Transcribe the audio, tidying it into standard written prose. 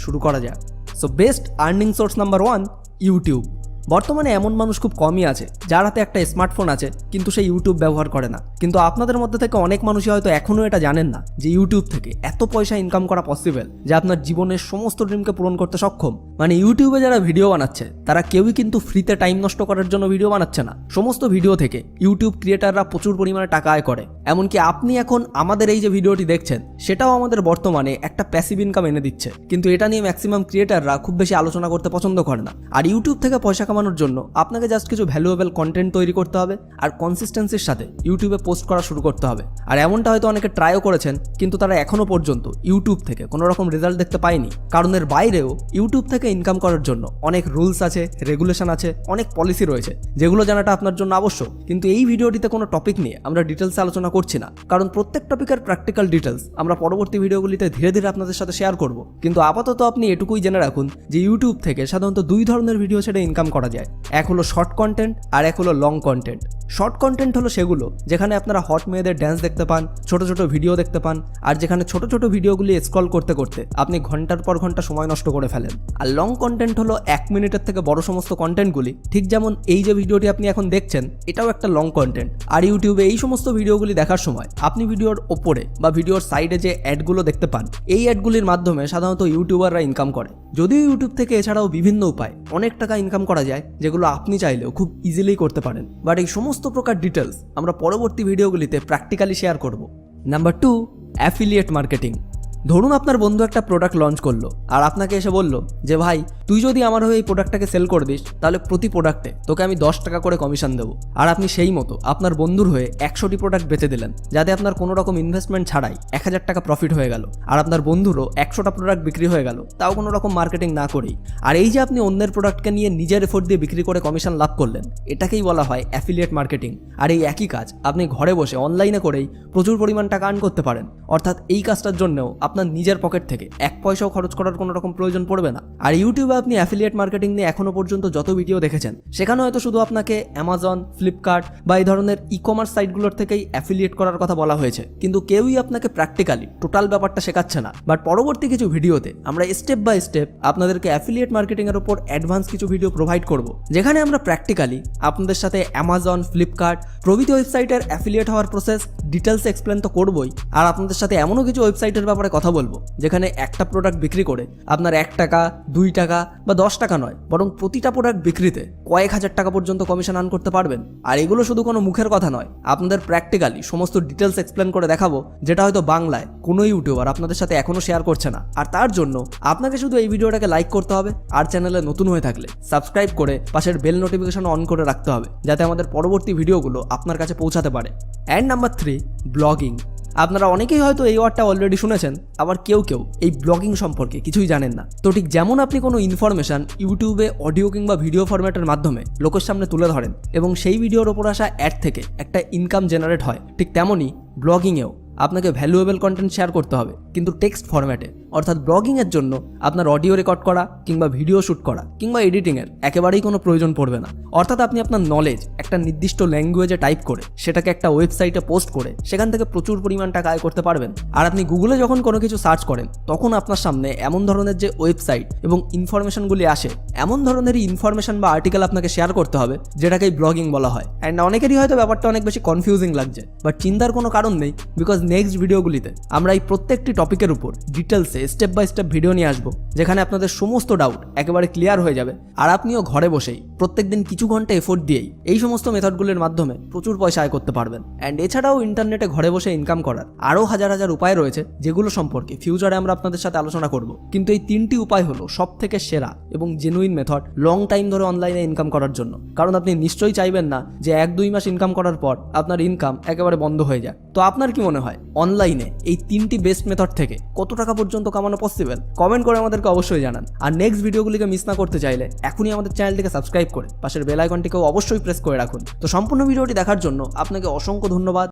শুরু করা যাক। So best earning source number 1, YouTube. বর্তমানে এমন মানুষ খুব কমই আছে যার হাতে একটা স্মার্টফোন আছে কিন্তু সে ইউটিউব ব্যবহার করে না। কিন্তু আপনাদের মধ্যে থেকে অনেক মানুষই হয়তো এখনও এটা জানেন না যে ইউটিউব থেকে এত পয়সা ইনকাম করা পসিবল যে আপনার জীবনের সমস্ত ড্রিমকে পূরণ করতে সক্ষম। মানে ইউটিউবে যারা ভিডিও বানাচ্ছে তারা কেউই কিন্তু ফ্রিতে টাইম নষ্ট করার জন্য ভিডিও বানাচ্ছে না। সমস্ত ভিডিও থেকে ইউটিউব ক্রিয়েটাররা প্রচুর পরিমাণে টাকা আয় করে। এমনকি আপনি এখন আমাদের এই যে ভিডিওটি দেখছেন সেটাও আমাদের বর্তমানে একটা প্যাসিভ ইনকাম এনে দিচ্ছে, কিন্তু এটা নিয়ে ম্যাক্সিমাম ক্রিয়েটাররা খুব বেশি আলোচনা করতে পছন্দ করে না। আর ইউটিউব থেকে পয়সা কামানোর জন্য আপনাকে জাস্ট কিছু ভ্যালুয়েবল কন্টেন্ট তৈরি করতে হবে আর কনসিস্টেন্সির সাথে ইউটিউবে পোস্ট করা শুরু করতে হবে। আর এমনটা হয়তো অনেকে ট্রাইও করেছেন কিন্তু তারা এখনো পর্যন্ত ইউটিউব থেকে কোনো রকম রেজাল্ট দেখতে পায়নি। কারণ এর বাইরেও ইউটিউব থেকে ইনকাম করার জন্য অনেক রুলস আছে, রেগুলেশন আছে, অনেক পলিসি রয়েছে যেগুলো জানাটা আপনার জন্য আবশ্যক। কিন্তু এই ভিডিওটিতে কোনো টপিক নিয়ে আমরা ডিটেলসে আলোচনা করছি না, কারণ প্রত্যেক টপিকের প্র্যাকটিক্যাল ডিটেলস আমরা পরবর্তী ভিডিওগুলিতে ধীরে ধীরে আপনাদের সাথে শেয়ার করব। কিন্তু আপাতত আপনি এটুকুই জেনে রাখুন যে ইউটিউব থেকে সাধারণত দুই ধরনের ভিডিও ছেড়ে ইনকাম করা যায়। এক হলো শর্ট কন্টেন্ট আর এক হলো লং কন্টেন্ট। শর্ট কন্টেন্ট হলো সেগুলো যেখানে আপনারা হট মেয়েদের ড্যান্স দেখতে পান, ছোট ছোট ভিডিও দেখতে পান, আর যেখানে ছোট ছোট ভিডিওগুলি স্ক্রল করতে করতে আপনি ঘন্টার পর ঘন্টা সময় নষ্ট করে ফেলেন। আর লং কন্টেন্ট হলো 1 মিনিটের থেকে বড় সমস্ত কন্টেন্টগুলি, ঠিক যেমন এই যে ভিডিওটি আপনি এখন দেখছেন এটাও একটা লং কন্টেন্ট। আর ইউটিউবে এই সমস্ত ভিডিওগুলি দেখার সময় আপনি ভিডিওর ওপরে বা ভিডিওর সাইডে যে অ্যাডগুলো দেখতে পান, এই অ্যাডগুলির মাধ্যমে সাধারণত ইউটিউবাররা ইনকাম করে। যদিও ইউটিউব থেকে এছাড়াও বিভিন্ন উপায় অনেক টাকা ইনকাম করা যায় যেগুলো আপনি চাইলেও খুব ইজিলি করতে পারেন, বাট এই সমস্ত প্রকার ডিটেলস আমরা পরবর্তী ভিডিওগুলিতে প্র্যাকটিক্যালি শেয়ার করব। Number 2, affiliate marketing. ধরুন আপনার বন্ধু একটা প্রোডাক্ট লঞ্চ করলো আর আপনাকে এসে বলল যে ভাই তুই যদি আমার হয়ে এই প্রোডাক্টটাকে সেল করে দিস তাহলে প্রতি প্রোডাক্টে তোকে আমি 10 টাকা করে কমিশন দেবো। আর আপনি সেই মতো আপনার বন্ধুর হয়ে 100টি প্রোডাক্ট বেচে দিলেন, যাতে আপনার কোনো রকম ইনভেস্টমেন্ট ছাড়াই 1000 টাকা প্রফিট হয়ে গেল। আর আপনার বন্ধুরও 100টা প্রোডাক্ট বিক্রি হয়ে গেল, তাও কোনো রকম মার্কেটিং না করেই। আর এই যে আপনি অন্যের প্রোডাক্টকে নিয়ে নিজের এফোর্ট দিয়ে বিক্রি করে কমিশন লাভ করলেন, এটাকেই বলা হয় অ্যাফিলিয়েট মার্কেটিং। আর এই একই কাজ আপনি ঘরে বসে অনলাইনে করেই প্রচুর পরিমাণ টাকা আর্ন করতে পারেন। অর্থাৎ এই কাজটার জন্যও আপনার নিজের পকেট থেকে 1 পয়সাও খরচ করার কোনো রকম প্রয়োজন পড়বে না। আর ইউটিউবে আপনি অ্যাফিলিয়েট মার্কেটিং নিয়ে এখনো পর্যন্ত যত ভিডিও দেখেছেন সেখানে হয়তো শুধু আপনাকে অ্যামাজন, ফ্লিপকার্ট বা এই ধরনের ই-কমার্স সাইটগুলোর থেকেই অ্যাফিলিয়েট করার কথা বলা হয়েছে, কিন্তু কেউই আপনাকে প্র্যাকটিক্যালি টোটাল ব্যাপারটা শেখাচ্ছে না। বাট পরবর্তী কিছু ভিডিওতে আমরা স্টেপ বাই স্টেপ আপনাদেরকে অ্যাফিলিয়েট মার্কেটিং এর উপর অ্যাডভান্স কিছু ভিডিও প্রোভাইড করব, যেখানে আমরা প্র্যাকটিক্যালি আপনাদের সাথে অ্যামাজন, ফ্লিপকার্ট প্রভৃতি ওয়েবসাইটের অ্যাফিলিয়েট হওয়ার প্রসেস ডিটেলসে এক্সপ্লেন তো করবই, আর আপনাদের সাথে এমনও কিছু ওয়েবসাইটের ব্যাপারে কথা বলবো যেখানে একটা প্রোডাক্ট বিক্রি করে আপনার 1 টাকা, 2 টাকা বা 10 টাকা নয়, বরং প্রতিটা প্রোডাক্ট বিক্রিতে কয়েক হাজার টাকা পর্যন্ত কমিশন আর্ন করতে পারবেন। আর এগুলো শুধু কোনো মুখের কথা নয়, আপনাদের প্র্যাকটিক্যালি সমস্ত ডিটেলস এক্সপ্লেন করে দেখাবো, যেটা হয়তো বাংলায় কোনো ইউটিউবার আপনাদের সাথে এখনো শেয়ার করছে না। আর তার জন্য আপনাকে শুধু এই ভিডিওটাকে লাইক করতে হবে, আর চ্যানেলে নতুন হয়ে থাকলে সাবস্ক্রাইব করে পাশের বেল নোটিফিকেশন অন করে রাখতে হবে, যাতে আমাদের পরবর্তী ভিডিওগুলো আপনার কাছে পৌঁছাতে পারে। And number 3, blogging. আপনারা অনেকেই হয়তো এই ওয়ার্ডটা অলরেডি শুনেছেন, আবার কেউ কেউ এই ব্লগিং সম্পর্কে কিছুই জানেন না। তো ঠিক যেমন আপনি কোনো ইনফরমেশন ইউটিউবে অডিও কিংবা ভিডিও ফরম্যাটের মাধ্যমে লোকের সামনে তুলে ধরেন এবং সেই ভিডিওর ওপর আসা অ্যাড থেকে একটা ইনকাম জেনারেট হয়, ঠিক তেমনই ব্লগিংয়েও আপনাকে ভ্যালুয়েবল কন্টেন্ট শেয়ার করতে হবে, কিন্তু টেক্সট ফরম্যাটে। অর্থাৎ ব্লগিংয়ের জন্য আপনার অডিও রেকর্ড করা কিংবা ভিডিও শ্যুট করা কিংবা এডিটিংয়ের একেবারেই কোনো প্রয়োজন পড়বে না। অর্থাৎ আপনি আপনার নলেজ একটা নির্দিষ্ট ল্যাঙ্গুয়েজে টাইপ করে সেটাকে একটা ওয়েবসাইটে পোস্ট করে সেখান থেকে প্রচুর পরিমাণ টাকা আয় করতে পারবেন। আর আপনি গুগলে যখন কোনো কিছু সার্চ করেন তখন আপনার সামনে এমন ধরনের যে ওয়েবসাইট এবং ইনফরমেশনগুলি আসে, এমন ধরনেরই ইনফরমেশন বা আর্টিকেল আপনাকে শেয়ার করতে হবে, যেটাকেই ব্লগিং বলা হয়। অ্যান্ড অনেকেরই হয়তো ব্যাপারটা অনেক বেশি কনফিউজিং লাগছে, বাট চিন্তার কোনো কারণ নেই, বিকজ নেক্সট ভিডিওগুলিতে আমরা এই প্রত্যেকটি টপিকের উপর ডিটেলসে স্টেপ বাই স্টেপ ভিডিও নিয়ে আসবো, যেখানে আপনাদের সমস্ত ডাউট একেবারে ক্লিয়ার হয়ে যাবে। আর আপনিও ঘরে বসেই প্রত্যেকদিন কিছু ঘন্টা এফোর্ট দিয়েই এই সমস্ত মেথডগুলির মাধ্যমে প্রচুর পয়সা আয় করতে পারবেন। অ্যান্ড এছাড়াও ইন্টারনেটে ঘরে বসে ইনকাম করার আরও হাজার হাজার উপায় রয়েছে, যেগুলো সম্পর্কে ফিউচারে আমরা আপনাদের সাথে আলোচনা করব। কিন্তু এই 3টি উপায় হলো সব থেকে সেরা এবং জেনুইন মেথড লং টাইম ধরে অনলাইনে ইনকাম করার জন্য। কারণ আপনি নিশ্চয়ই চাইবেন না যে 1-2 মাস ইনকাম করার পর আপনার ইনকাম একেবারে বন্ধ হয়ে যায়। তো আপনার কি মনে হয় অনলাইনে এই 3টি বেস্ট মেথড থেকে কত টাকা পর্যন্ত কামানো পসিবল? কমেন্ট করে আমাদেরকে অবশ্যই জানান। আর নেক্সট ভিডিওগুলিকে মিস না করতে চাইলে এখনই আমাদের চ্যানেলটিকে সাবস্ক্রাইব করে পাশের বেল আইকনটিকেও অবশ্যই প্রেস করে রাখুন। তো সম্পূর্ণ ভিডিওটি দেখার জন্য আপনাকে অসংখ্য ধন্যবাদ।